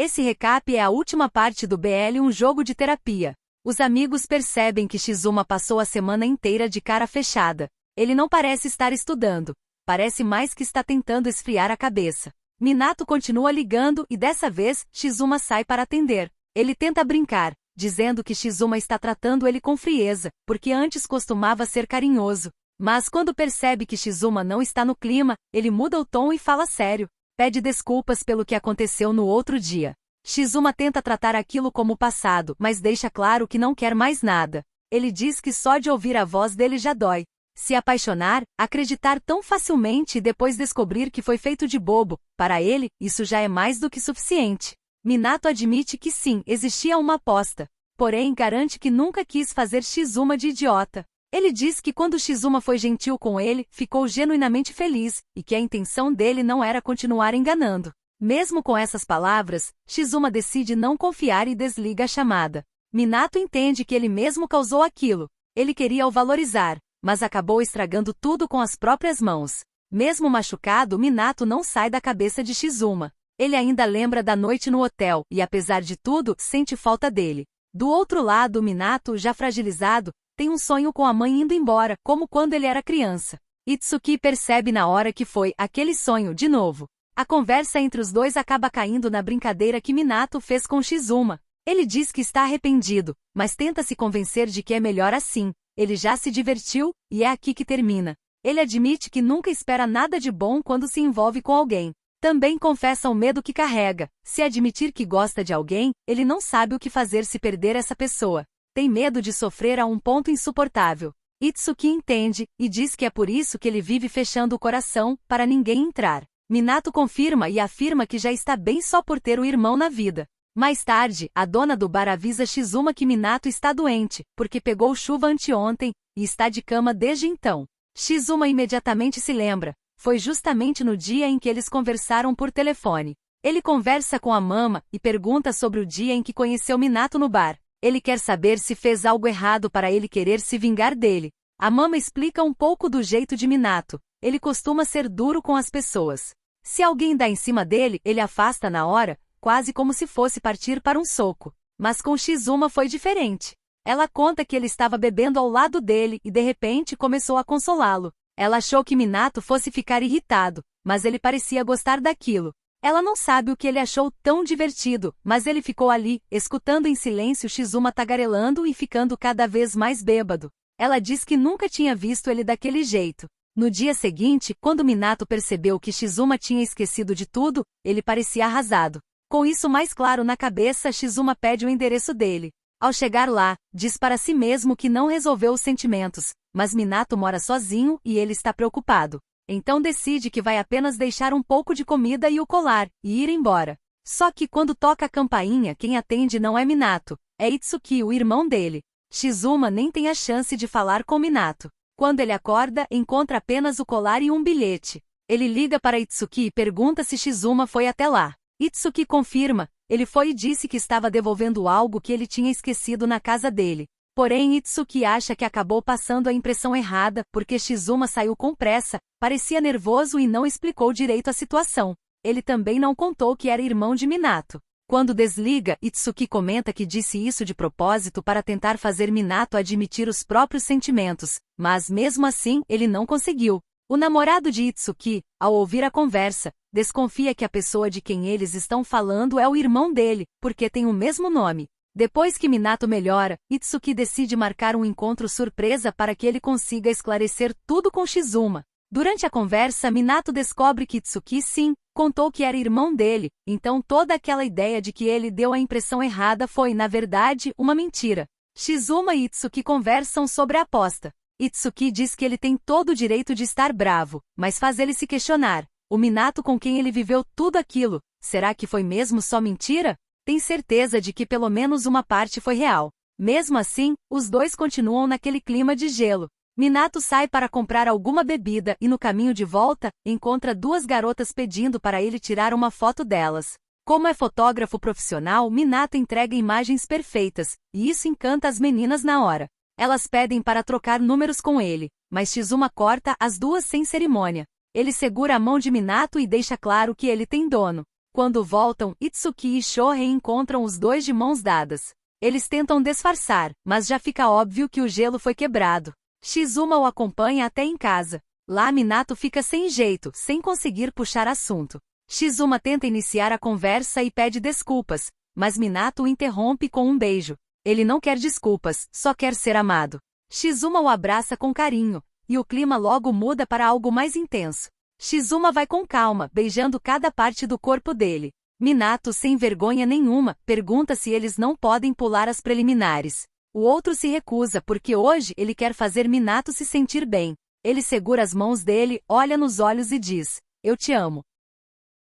Esse recap é a última parte do BL Um Jogo de Terapia. Os amigos percebem que Shizuma passou a semana inteira de cara fechada. Ele não parece estar estudando. Parece mais que está tentando esfriar a cabeça. Minato continua ligando e dessa vez, Shizuma sai para atender. Ele tenta brincar, dizendo que Shizuma está tratando ele com frieza, porque antes costumava ser carinhoso. Mas quando percebe que Shizuma não está no clima, ele muda o tom e fala sério. Pede desculpas pelo que aconteceu no outro dia. Shizuma tenta tratar aquilo como passado, mas deixa claro que não quer mais nada. Ele diz que só de ouvir a voz dele já dói. Se apaixonar, acreditar tão facilmente e depois descobrir que foi feito de bobo, para ele, isso já é mais do que suficiente. Minato admite que sim, existia uma aposta. Porém, garante que nunca quis fazer Shizuma de idiota. Ele diz que quando Shizuma foi gentil com ele, ficou genuinamente feliz, e que a intenção dele não era continuar enganando. Mesmo com essas palavras, Shizuma decide não confiar e desliga a chamada. Minato entende que ele mesmo causou aquilo. Ele queria o valorizar, mas acabou estragando tudo com as próprias mãos. Mesmo machucado, Minato não sai da cabeça de Shizuma. Ele ainda lembra da noite no hotel, e apesar de tudo, sente falta dele. Do outro lado, Minato, já fragilizado, tem um sonho com a mãe indo embora, como quando ele era criança. Itsuki percebe na hora que foi aquele sonho de novo. A conversa entre os dois acaba caindo na brincadeira que Minato fez com Shizuma. Ele diz que está arrependido, mas tenta se convencer de que é melhor assim. Ele já se divertiu, e é aqui que termina. Ele admite que nunca espera nada de bom quando se envolve com alguém. Também confessa o medo que carrega. Se admitir que gosta de alguém, ele não sabe o que fazer se perder essa pessoa. Tem medo de sofrer a um ponto insuportável. Itsuki entende, e diz que é por isso que ele vive fechando o coração, para ninguém entrar. Minato confirma e afirma que já está bem só por ter o irmão na vida. Mais tarde, a dona do bar avisa Shizuma que Minato está doente, porque pegou chuva anteontem, e está de cama desde então. Shizuma imediatamente se lembra. Foi justamente no dia em que eles conversaram por telefone. Ele conversa com a mama, e pergunta sobre o dia em que conheceu Minato no bar. Ele quer saber se fez algo errado para ele querer se vingar dele. A mama explica um pouco do jeito de Minato. Ele costuma ser duro com as pessoas. Se alguém dá em cima dele, ele afasta na hora, quase como se fosse partir para um soco. Mas com Shizuma foi diferente. Ela conta que ele estava bebendo ao lado dele e de repente começou a consolá-lo. Ela achou que Minato fosse ficar irritado, mas ele parecia gostar daquilo. Ela não sabe o que ele achou tão divertido, mas ele ficou ali, escutando em silêncio Shizuma tagarelando e ficando cada vez mais bêbado. Ela diz que nunca tinha visto ele daquele jeito. No dia seguinte, quando Minato percebeu que Shizuma tinha esquecido de tudo, ele parecia arrasado. Com isso mais claro na cabeça, Shizuma pede o endereço dele. Ao chegar lá, diz para si mesmo que não resolveu os sentimentos, mas Minato mora sozinho e ele está preocupado. Então decide que vai apenas deixar um pouco de comida e o colar, e ir embora. Só que quando toca a campainha, quem atende não é Minato, é Itsuki, o irmão dele. Shizuma nem tem a chance de falar com Minato. Quando ele acorda, encontra apenas o colar e um bilhete. Ele liga para Itsuki e pergunta se Shizuma foi até lá. Itsuki confirma, ele foi e disse que estava devolvendo algo que ele tinha esquecido na casa dele. Porém, Itsuki acha que acabou passando a impressão errada, porque Shizuma saiu com pressa, parecia nervoso e não explicou direito a situação. Ele também não contou que era irmão de Minato. Quando desliga, Itsuki comenta que disse isso de propósito para tentar fazer Minato admitir os próprios sentimentos, mas mesmo assim, ele não conseguiu. O namorado de Itsuki, ao ouvir a conversa, desconfia que a pessoa de quem eles estão falando é o irmão dele, porque tem o mesmo nome. Depois que Minato melhora, Itsuki decide marcar um encontro surpresa para que ele consiga esclarecer tudo com Shizuma. Durante a conversa, Minato descobre que Itsuki sim, contou que era irmão dele, então toda aquela ideia de que ele deu a impressão errada foi, na verdade, uma mentira. Shizuma e Itsuki conversam sobre a aposta. Itsuki diz que ele tem todo o direito de estar bravo, mas faz ele se questionar. O Minato com quem ele viveu tudo aquilo, será que foi mesmo só mentira? Tem certeza de que pelo menos uma parte foi real. Mesmo assim, os dois continuam naquele clima de gelo. Minato sai para comprar alguma bebida e no caminho de volta, encontra duas garotas pedindo para ele tirar uma foto delas. Como é fotógrafo profissional, Minato entrega imagens perfeitas, e isso encanta as meninas na hora. Elas pedem para trocar números com ele, mas Shizuma corta as duas sem cerimônia. Ele segura a mão de Minato e deixa claro que ele tem dono. Quando voltam, Itsuki e Shohei encontram os dois de mãos dadas. Eles tentam disfarçar, mas já fica óbvio que o gelo foi quebrado. Shizuma o acompanha até em casa. Lá Minato fica sem jeito, sem conseguir puxar assunto. Shizuma tenta iniciar a conversa e pede desculpas, mas Minato o interrompe com um beijo. Ele não quer desculpas, só quer ser amado. Shizuma o abraça com carinho, e o clima logo muda para algo mais intenso. Shizuma vai com calma, beijando cada parte do corpo dele. Minato, sem vergonha nenhuma, pergunta se eles não podem pular as preliminares. O outro se recusa porque hoje ele quer fazer Minato se sentir bem. Ele segura as mãos dele, olha nos olhos e diz: "Eu te amo."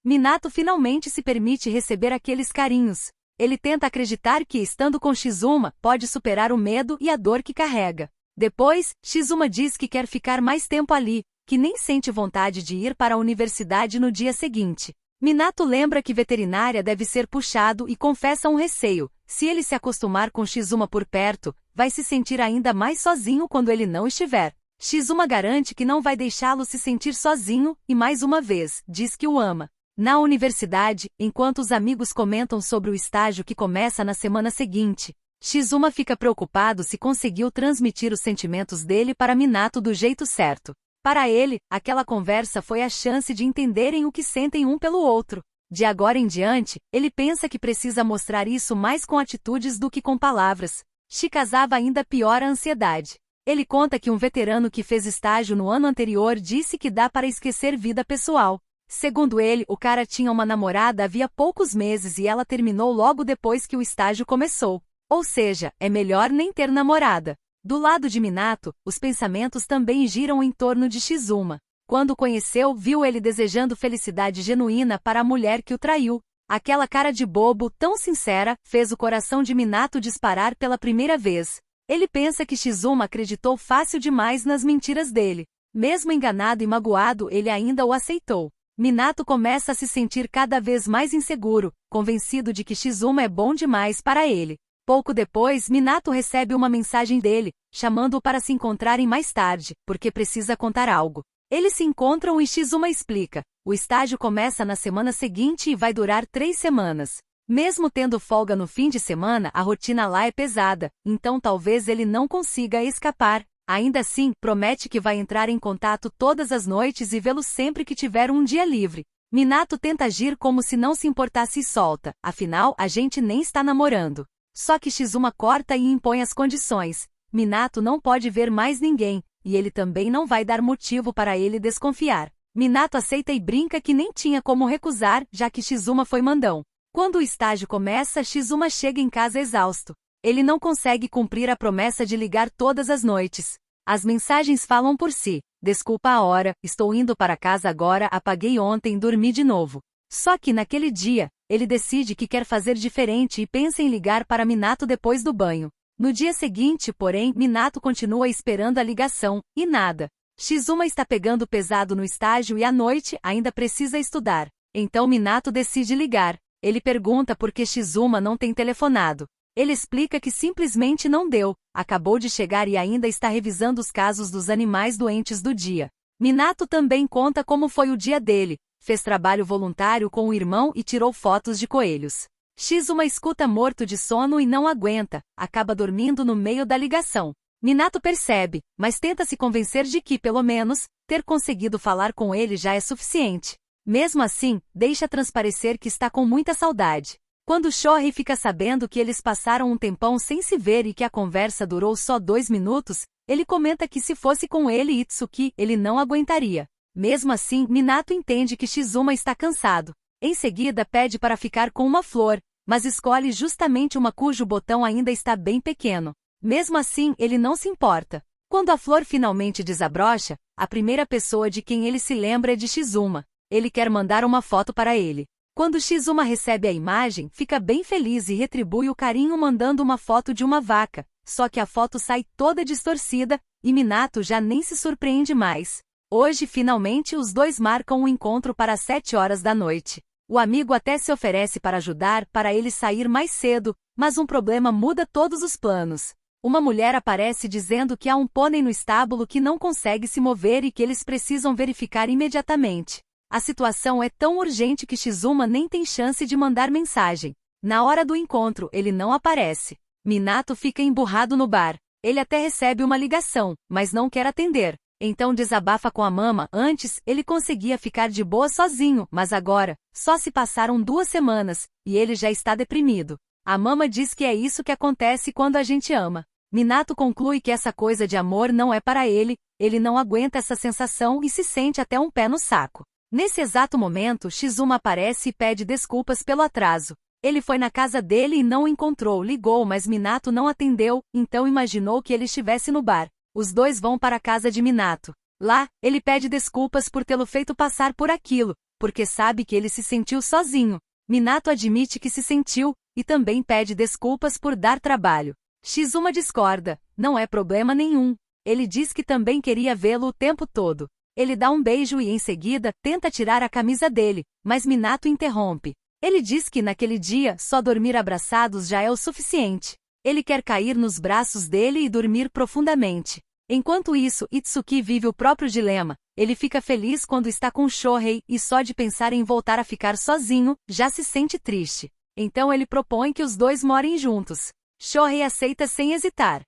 Minato finalmente se permite receber aqueles carinhos. Ele tenta acreditar que, estando com Shizuma, pode superar o medo e a dor que carrega. Depois, Shizuma diz que quer ficar mais tempo ali, que nem sente vontade de ir para a universidade no dia seguinte. Minato lembra que veterinária deve ser puxado e confessa um receio: se ele se acostumar com Shizuma por perto, vai se sentir ainda mais sozinho quando ele não estiver. Shizuma garante que não vai deixá-lo se sentir sozinho e, mais uma vez, diz que o ama. Na universidade, enquanto os amigos comentam sobre o estágio que começa na semana seguinte, Shizuma fica preocupado se conseguiu transmitir os sentimentos dele para Minato do jeito certo. Para ele, aquela conversa foi a chance de entenderem o que sentem um pelo outro. De agora em diante, ele pensa que precisa mostrar isso mais com atitudes do que com palavras. Shikazawa ainda piora a ansiedade. Ele conta que um veterano que fez estágio no ano anterior disse que dá para esquecer vida pessoal. Segundo ele, o cara tinha uma namorada havia poucos meses e ela terminou logo depois que o estágio começou. Ou seja, é melhor nem ter namorada. Do lado de Minato, os pensamentos também giram em torno de Shizuma. Quando o conheceu, viu ele desejando felicidade genuína para a mulher que o traiu. Aquela cara de bobo, tão sincera, fez o coração de Minato disparar pela primeira vez. Ele pensa que Shizuma acreditou fácil demais nas mentiras dele. Mesmo enganado e magoado, ele ainda o aceitou. Minato começa a se sentir cada vez mais inseguro, convencido de que Shizuma é bom demais para ele. Pouco depois, Minato recebe uma mensagem dele, chamando-o para se encontrarem mais tarde, porque precisa contar algo. Eles se encontram e Shizuma explica: o estágio começa na semana seguinte e vai durar 3 semanas. Mesmo tendo folga no fim de semana, a rotina lá é pesada, então talvez ele não consiga escapar. Ainda assim, promete que vai entrar em contato todas as noites e vê-lo sempre que tiver um dia livre. Minato tenta agir como se não se importasse e solta: afinal, a gente nem está namorando. Só que Shizuma corta e impõe as condições. Minato não pode ver mais ninguém, e ele também não vai dar motivo para ele desconfiar. Minato aceita e brinca que nem tinha como recusar, já que Shizuma foi mandão. Quando o estágio começa, Shizuma chega em casa exausto. Ele não consegue cumprir a promessa de ligar todas as noites. As mensagens falam por si: desculpa a hora, estou indo para casa agora, apaguei ontem, dormi de novo. Só que naquele dia, ele decide que quer fazer diferente e pensa em ligar para Minato depois do banho. No dia seguinte, porém, Minato continua esperando a ligação, e nada. Shizuma está pegando pesado no estágio e à noite ainda precisa estudar. Então Minato decide ligar. Ele pergunta por que Shizuma não tem telefonado. Ele explica que simplesmente não deu, acabou de chegar e ainda está revisando os casos dos animais doentes do dia. Minato também conta como foi o dia dele. Fez trabalho voluntário com o irmão e tirou fotos de coelhos. Shizuma escuta morto de sono e não aguenta, acaba dormindo no meio da ligação. Minato percebe, mas tenta se convencer de que, pelo menos, ter conseguido falar com ele já é suficiente. Mesmo assim, deixa transparecer que está com muita saudade. Quando Shohei fica sabendo que eles passaram um tempão sem se ver e que a conversa durou só 2 minutos, ele comenta que se fosse com ele e Itsuki, ele não aguentaria. Mesmo assim, Minato entende que Shizuma está cansado. Em seguida pede para ficar com uma flor, mas escolhe justamente uma cujo botão ainda está bem pequeno. Mesmo assim, ele não se importa. Quando a flor finalmente desabrocha, a primeira pessoa de quem ele se lembra é de Shizuma. Ele quer mandar uma foto para ele. Quando Shizuma recebe a imagem, fica bem feliz e retribui o carinho mandando uma foto de uma vaca, só que a foto sai toda distorcida, e Minato já nem se surpreende mais. Hoje, finalmente, os dois marcam um encontro para as 7 horas da noite. O amigo até se oferece para ajudar para ele sair mais cedo, mas um problema muda todos os planos. Uma mulher aparece dizendo que há um pônei no estábulo que não consegue se mover e que eles precisam verificar imediatamente. A situação é tão urgente que Shizuma nem tem chance de mandar mensagem. Na hora do encontro, ele não aparece. Minato fica emburrado no bar. Ele até recebe uma ligação, mas não quer atender. Então desabafa com a mama. Antes, ele conseguia ficar de boa sozinho, mas agora, só se passaram 2 semanas, e ele já está deprimido. A mama diz que é isso que acontece quando a gente ama. Minato conclui que essa coisa de amor não é para ele não aguenta essa sensação e se sente até um pé no saco. Nesse exato momento, Shizuma aparece e pede desculpas pelo atraso. Ele foi na casa dele e não o encontrou, ligou, mas Minato não atendeu, então imaginou que ele estivesse no bar. Os dois vão para a casa de Minato. Lá, ele pede desculpas por tê-lo feito passar por aquilo, porque sabe que ele se sentiu sozinho. Minato admite que se sentiu, e também pede desculpas por dar trabalho. Shizuma discorda, não é problema nenhum. Ele diz que também queria vê-lo o tempo todo. Ele dá um beijo e em seguida tenta tirar a camisa dele, mas Minato interrompe. Ele diz que naquele dia só dormir abraçados já é o suficiente. Ele quer cair nos braços dele e dormir profundamente. Enquanto isso, Itsuki vive o próprio dilema. Ele fica feliz quando está com Shohei e só de pensar em voltar a ficar sozinho, já se sente triste. Então ele propõe que os dois morem juntos. Shohei aceita sem hesitar.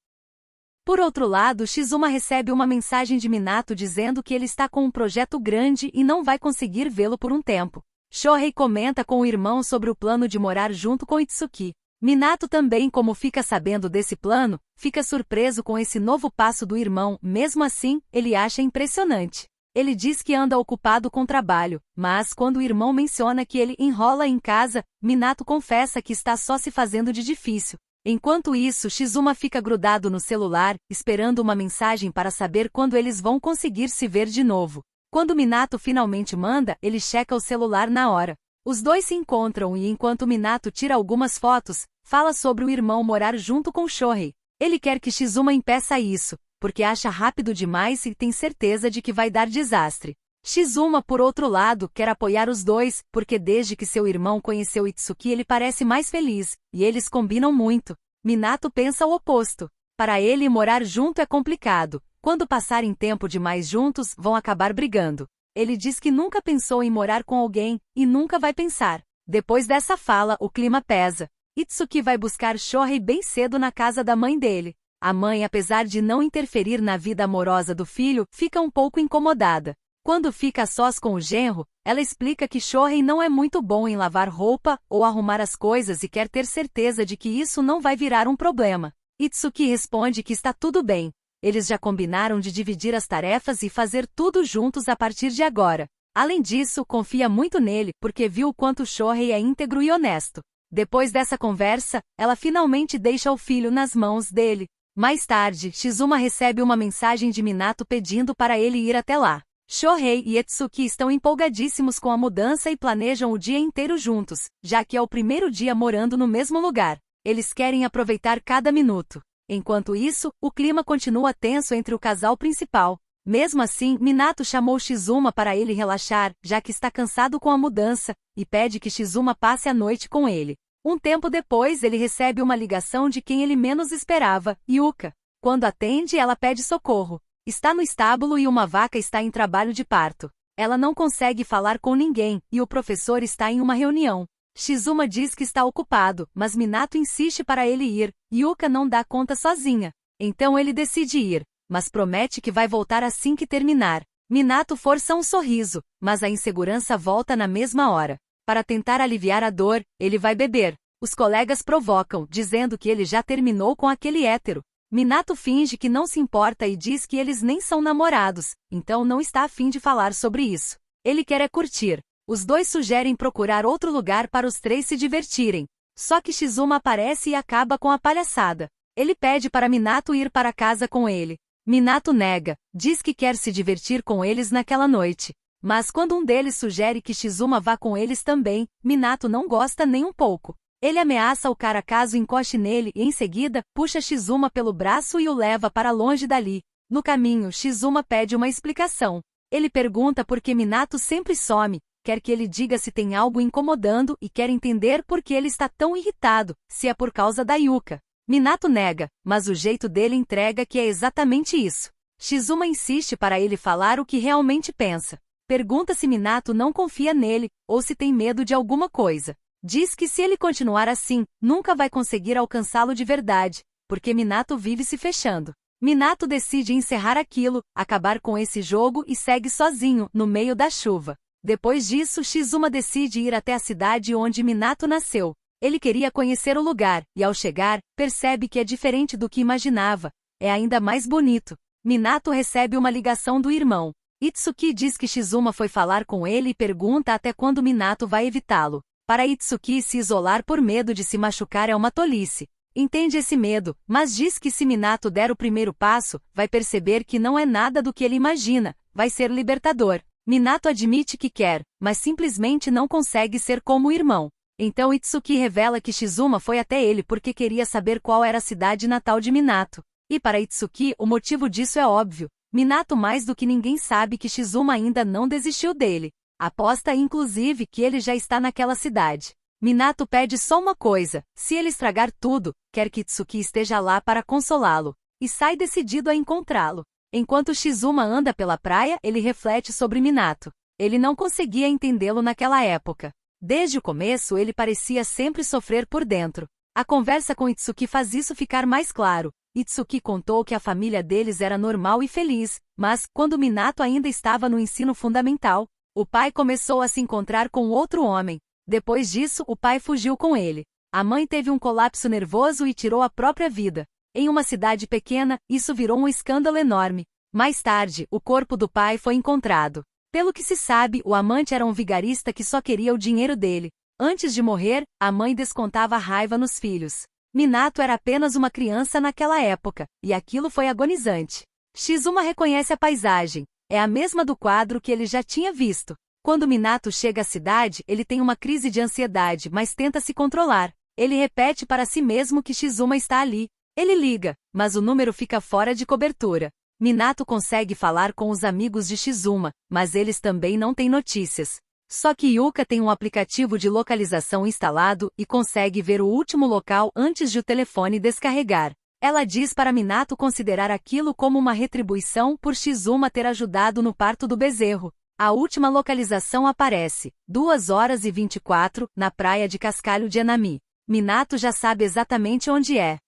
Por outro lado, Shizuma recebe uma mensagem de Minato dizendo que ele está com um projeto grande e não vai conseguir vê-lo por um tempo. Shohei comenta com o irmão sobre o plano de morar junto com Itsuki. Minato também, como fica sabendo desse plano, fica surpreso com esse novo passo do irmão, mesmo assim, ele acha impressionante. Ele diz que anda ocupado com trabalho, mas quando o irmão menciona que ele enrola em casa, Minato confessa que está só se fazendo de difícil. Enquanto isso, Shizuma fica grudado no celular, esperando uma mensagem para saber quando eles vão conseguir se ver de novo. Quando Minato finalmente manda, ele checa o celular na hora. Os dois se encontram e enquanto Minato tira algumas fotos, fala sobre o irmão morar junto com Shohei. Ele quer que Shizuma impeça isso, porque acha rápido demais e tem certeza de que vai dar desastre. Shizuma, por outro lado, quer apoiar os dois, porque desde que seu irmão conheceu Itsuki ele parece mais feliz, e eles combinam muito. Minato pensa o oposto. Para ele, morar junto é complicado. Quando passarem tempo demais juntos, vão acabar brigando. Ele diz que nunca pensou em morar com alguém, e nunca vai pensar. Depois dessa fala, o clima pesa. Itsuki vai buscar Shohei bem cedo na casa da mãe dele. A mãe, apesar de não interferir na vida amorosa do filho, fica um pouco incomodada. Quando fica a sós com o genro, ela explica que Shohei não é muito bom em lavar roupa ou arrumar as coisas e quer ter certeza de que isso não vai virar um problema. Itsuki responde que está tudo bem. Eles já combinaram de dividir as tarefas e fazer tudo juntos a partir de agora. Além disso, confia muito nele, porque viu o quanto Shohei é íntegro e honesto. Depois dessa conversa, ela finalmente deixa o filho nas mãos dele. Mais tarde, Shizuma recebe uma mensagem de Minato pedindo para ele ir até lá. Shohei e Itsuki estão empolgadíssimos com a mudança e planejam o dia inteiro juntos, já que é o primeiro dia morando no mesmo lugar. Eles querem aproveitar cada minuto. Enquanto isso, o clima continua tenso entre o casal principal. Mesmo assim, Minato chamou Shizuma para ele relaxar, já que está cansado com a mudança, e pede que Shizuma passe a noite com ele. Um tempo depois, ele recebe uma ligação de quem ele menos esperava, Yuka. Quando atende, ela pede socorro. Está no estábulo e uma vaca está em trabalho de parto. Ela não consegue falar com ninguém, e o professor está em uma reunião. Shizuma diz que está ocupado, mas Minato insiste para ele ir. Yuka não dá conta sozinha. Então ele decide ir, mas promete que vai voltar assim que terminar. Minato força um sorriso, mas a insegurança volta na mesma hora. Para tentar aliviar a dor, ele vai beber. Os colegas provocam, dizendo que ele já terminou com aquele hétero. Minato finge que não se importa e diz que eles nem são namorados, então não está a fim de falar sobre isso. Ele quer é curtir. Os dois sugerem procurar outro lugar para os três se divertirem. Só que Shizuma aparece e acaba com a palhaçada. Ele pede para Minato ir para casa com ele. Minato nega, diz que quer se divertir com eles naquela noite. Mas quando um deles sugere que Shizuma vá com eles também, Minato não gosta nem um pouco. Ele ameaça o cara caso encoste nele e em seguida, puxa Shizuma pelo braço e o leva para longe dali. No caminho, Shizuma pede uma explicação. Ele pergunta por que Minato sempre some, quer que ele diga se tem algo incomodando e quer entender por que ele está tão irritado, se é por causa da Yuka. Minato nega, mas o jeito dele entrega que é exatamente isso. Shizuma insiste para ele falar o que realmente pensa. Pergunta se Minato não confia nele, ou se tem medo de alguma coisa. Diz que se ele continuar assim, nunca vai conseguir alcançá-lo de verdade, porque Minato vive se fechando. Minato decide encerrar aquilo, acabar com esse jogo e segue sozinho, no meio da chuva. Depois disso, Shizuma decide ir até a cidade onde Minato nasceu. Ele queria conhecer o lugar, e ao chegar, percebe que é diferente do que imaginava. É ainda mais bonito. Minato recebe uma ligação do irmão. Itsuki diz que Shizuma foi falar com ele e pergunta até quando Minato vai evitá-lo. Para Itsuki, se isolar por medo de se machucar é uma tolice. Entende esse medo, mas diz que se Minato der o primeiro passo, vai perceber que não é nada do que ele imagina, vai ser libertador. Minato admite que quer, mas simplesmente não consegue ser como o irmão. Então Itsuki revela que Shizuma foi até ele porque queria saber qual era a cidade natal de Minato. E para Itsuki, o motivo disso é óbvio. Minato mais do que ninguém sabe que Shizuma ainda não desistiu dele. Aposta inclusive que ele já está naquela cidade. Minato pede só uma coisa: se ele estragar tudo, quer que Itsuki esteja lá para consolá-lo. E sai decidido a encontrá-lo. Enquanto Shizuma anda pela praia, ele reflete sobre Minato. Ele não conseguia entendê-lo naquela época. Desde o começo ele parecia sempre sofrer por dentro. A conversa com Itsuki faz isso ficar mais claro. Itsuki contou que a família deles era normal e feliz, mas, quando Minato ainda estava no ensino fundamental, o pai começou a se encontrar com outro homem. Depois disso, o pai fugiu com ele. A mãe teve um colapso nervoso e tirou a própria vida. Em uma cidade pequena, isso virou um escândalo enorme. Mais tarde, o corpo do pai foi encontrado. Pelo que se sabe, o amante era um vigarista que só queria o dinheiro dele. Antes de morrer, a mãe descontava raiva nos filhos. Minato era apenas uma criança naquela época, e aquilo foi agonizante. Shizuma reconhece a paisagem. É a mesma do quadro que ele já tinha visto. Quando Minato chega à cidade, ele tem uma crise de ansiedade, mas tenta se controlar. Ele repete para si mesmo que Shizuma está ali. Ele liga, mas o número fica fora de cobertura. Minato consegue falar com os amigos de Shizuma, mas eles também não têm notícias. Só que Yuka tem um aplicativo de localização instalado e consegue ver o último local antes de o telefone descarregar. Ela diz para Minato considerar aquilo como uma retribuição por Shizuma ter ajudado no parto do bezerro. A última localização aparece, 2h24, na praia de Cascalho de Enami. Minato já sabe exatamente onde é.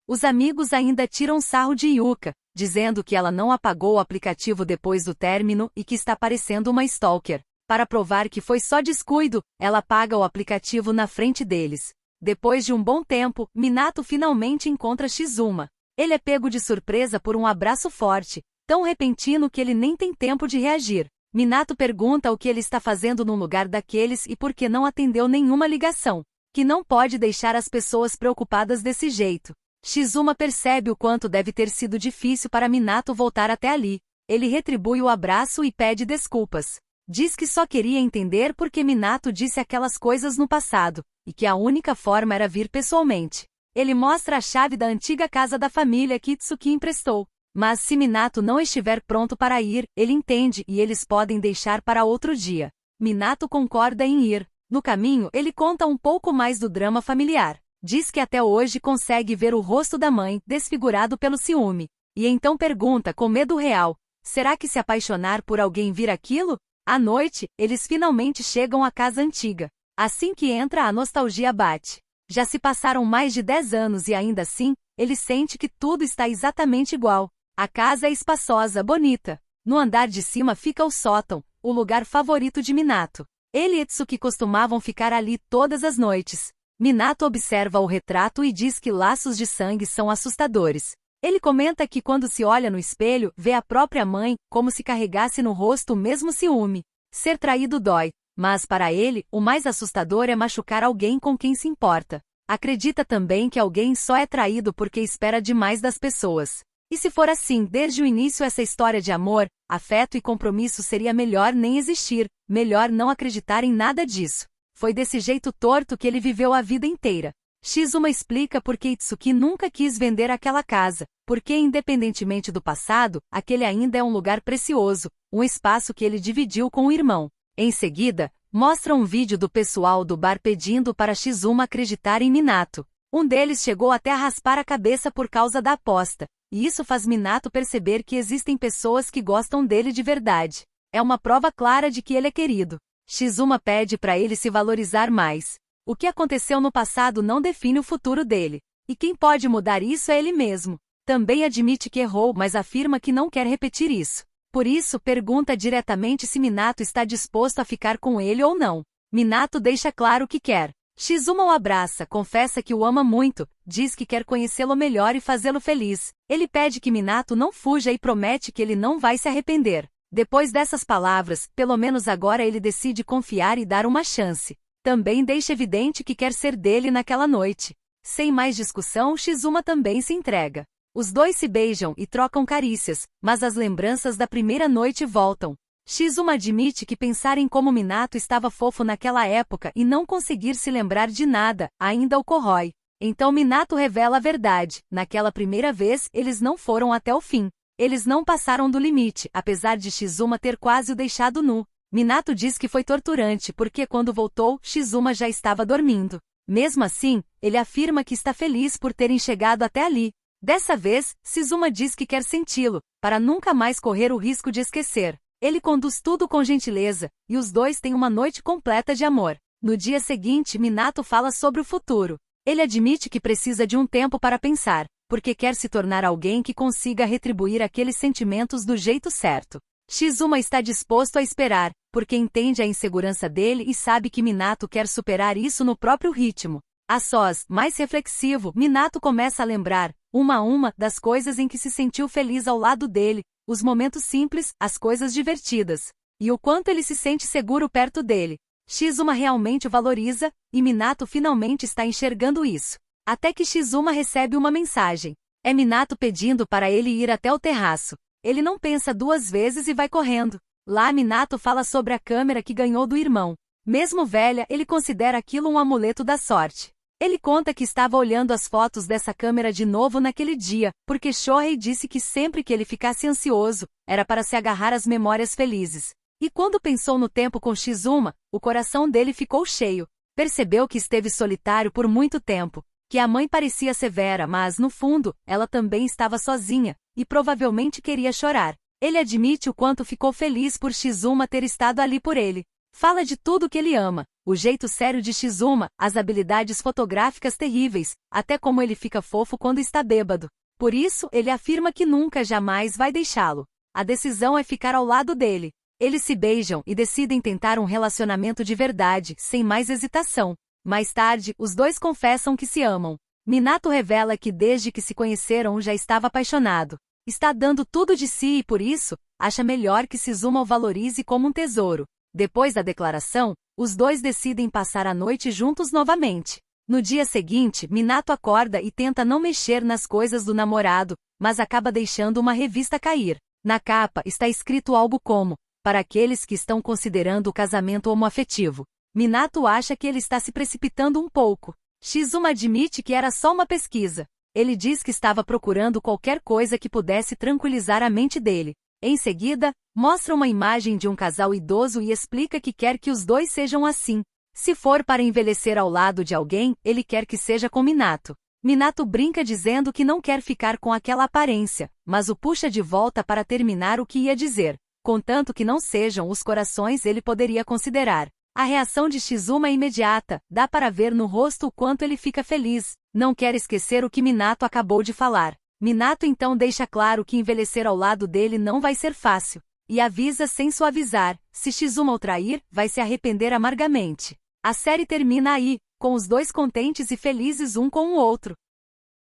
Os amigos ainda tiram sarro de Yuka, dizendo que ela não apagou o aplicativo depois do término e que está parecendo uma stalker. Para provar que foi só descuido, ela apaga o aplicativo na frente deles. Depois de um bom tempo, Minato finalmente encontra Shizuma. Ele é pego de surpresa por um abraço forte, tão repentino que ele nem tem tempo de reagir. Minato pergunta o que ele está fazendo num lugar daqueles e por que não atendeu nenhuma ligação. Que não pode deixar as pessoas preocupadas desse jeito. Shizuma percebe o quanto deve ter sido difícil para Minato voltar até ali. Ele retribui o abraço e pede desculpas. Diz que só queria entender por que Minato disse aquelas coisas no passado, e que a única forma era vir pessoalmente. Ele mostra a chave da antiga casa da família que Itsuki emprestou. Mas se Minato não estiver pronto para ir, ele entende e eles podem deixar para outro dia. Minato concorda em ir. No caminho, ele conta um pouco mais do drama familiar. Diz que até hoje consegue ver o rosto da mãe, desfigurado pelo ciúme. E então pergunta com medo real: será que se apaixonar por alguém vira aquilo? À noite, eles finalmente chegam à casa antiga. Assim que entra, a nostalgia bate. Já se passaram mais de 10 anos e ainda assim, ele sente que tudo está exatamente igual. A casa é espaçosa, bonita. No andar de cima fica o sótão, o lugar favorito de Minato. Ele e Itsuki costumavam ficar ali todas as noites. Minato observa o retrato e diz que laços de sangue são assustadores. Ele comenta que quando se olha no espelho, vê a própria mãe, como se carregasse no rosto o mesmo ciúme. Ser traído dói, mas para ele, o mais assustador é machucar alguém com quem se importa. Acredita também que alguém só é traído porque espera demais das pessoas. E se for assim, desde o início essa história de amor, afeto e compromisso seria melhor nem existir, melhor não acreditar em nada disso. Foi desse jeito torto que ele viveu a vida inteira. Shizuma explica por que Itsuki nunca quis vender aquela casa, porque independentemente do passado, aquele ainda é um lugar precioso, um espaço que ele dividiu com o irmão. Em seguida, mostra um vídeo do pessoal do bar pedindo para Shizuma acreditar em Minato. Um deles chegou até a raspar a cabeça por causa da aposta, e isso faz Minato perceber que existem pessoas que gostam dele de verdade. É uma prova clara de que ele é querido. Shizuma pede para ele se valorizar mais. O que aconteceu no passado não define o futuro dele. E quem pode mudar isso é ele mesmo. Também admite que errou, mas afirma que não quer repetir isso. Por isso, pergunta diretamente se Minato está disposto a ficar com ele ou não. Minato deixa claro que quer. Shizuma o abraça, confessa que o ama muito, diz que quer conhecê-lo melhor e fazê-lo feliz. Ele pede que Minato não fuja e promete que ele não vai se arrepender. Depois dessas palavras, pelo menos agora ele decide confiar e dar uma chance. Também deixa evidente que quer ser dele naquela noite. Sem mais discussão, Shizuma também se entrega. Os dois se beijam e trocam carícias, mas as lembranças da primeira noite voltam. Shizuma admite que pensar em como Minato estava fofo naquela época e não conseguir se lembrar de nada, ainda o corrói. Então Minato revela a verdade. Naquela primeira vez, eles não foram até o fim. Eles não passaram do limite, apesar de Shizuma ter quase o deixado nu. Minato diz que foi torturante porque quando voltou, Shizuma já estava dormindo. Mesmo assim, ele afirma que está feliz por terem chegado até ali. Dessa vez, Shizuma diz que quer senti-lo, para nunca mais correr o risco de esquecer. Ele conduz tudo com gentileza, e os dois têm uma noite completa de amor. No dia seguinte, Minato fala sobre o futuro. Ele admite que precisa de um tempo para pensar, porque quer se tornar alguém que consiga retribuir aqueles sentimentos do jeito certo. Shizuma está disposto a esperar, porque entende a insegurança dele e sabe que Minato quer superar isso no próprio ritmo. A sós, mais reflexivo, Minato começa a lembrar, uma a uma, das coisas em que se sentiu feliz ao lado dele, os momentos simples, as coisas divertidas. E o quanto ele se sente seguro perto dele. Shizuma realmente o valoriza, e Minato finalmente está enxergando isso. Até que Shizuma recebe uma mensagem. É Minato pedindo para ele ir até o terraço. Ele não pensa duas vezes e vai correndo. Lá Minato fala sobre a câmera que ganhou do irmão. Mesmo velha, ele considera aquilo um amuleto da sorte. Ele conta que estava olhando as fotos dessa câmera de novo naquele dia, porque Shohei disse que sempre que ele ficasse ansioso, era para se agarrar às memórias felizes. E quando pensou no tempo com Shizuma, o coração dele ficou cheio. Percebeu que esteve solitário por muito tempo, que a mãe parecia severa, mas, no fundo, ela também estava sozinha, e provavelmente queria chorar. Ele admite o quanto ficou feliz por Shizuma ter estado ali por ele. Fala de tudo que ele ama, o jeito sério de Shizuma, as habilidades fotográficas terríveis, até como ele fica fofo quando está bêbado. Por isso, ele afirma que nunca jamais vai deixá-lo. A decisão é ficar ao lado dele. Eles se beijam e decidem tentar um relacionamento de verdade, sem mais hesitação. Mais tarde, os dois confessam que se amam. Minato revela que desde que se conheceram já estava apaixonado. Está dando tudo de si e por isso, acha melhor que Shizuma o valorize como um tesouro. Depois da declaração, os dois decidem passar a noite juntos novamente. No dia seguinte, Minato acorda e tenta não mexer nas coisas do namorado, mas acaba deixando uma revista cair. Na capa está escrito algo como: para aqueles que estão considerando o casamento homoafetivo. Minato acha que ele está se precipitando um pouco. Shizuma admite que era só uma pesquisa. Ele diz que estava procurando qualquer coisa que pudesse tranquilizar a mente dele. Em seguida, mostra uma imagem de um casal idoso e explica que quer que os dois sejam assim. Se for para envelhecer ao lado de alguém, ele quer que seja com Minato. Minato brinca dizendo que não quer ficar com aquela aparência, mas o puxa de volta para terminar o que ia dizer. Contanto que não sejam os corações, ele poderia considerar. A reação de Shizuma é imediata, dá para ver no rosto o quanto ele fica feliz. Não quer esquecer o que Minato acabou de falar. Minato então deixa claro que envelhecer ao lado dele não vai ser fácil. E avisa sem suavizar, se Shizuma o trair, vai se arrepender amargamente. A série termina aí, com os dois contentes e felizes um com o outro.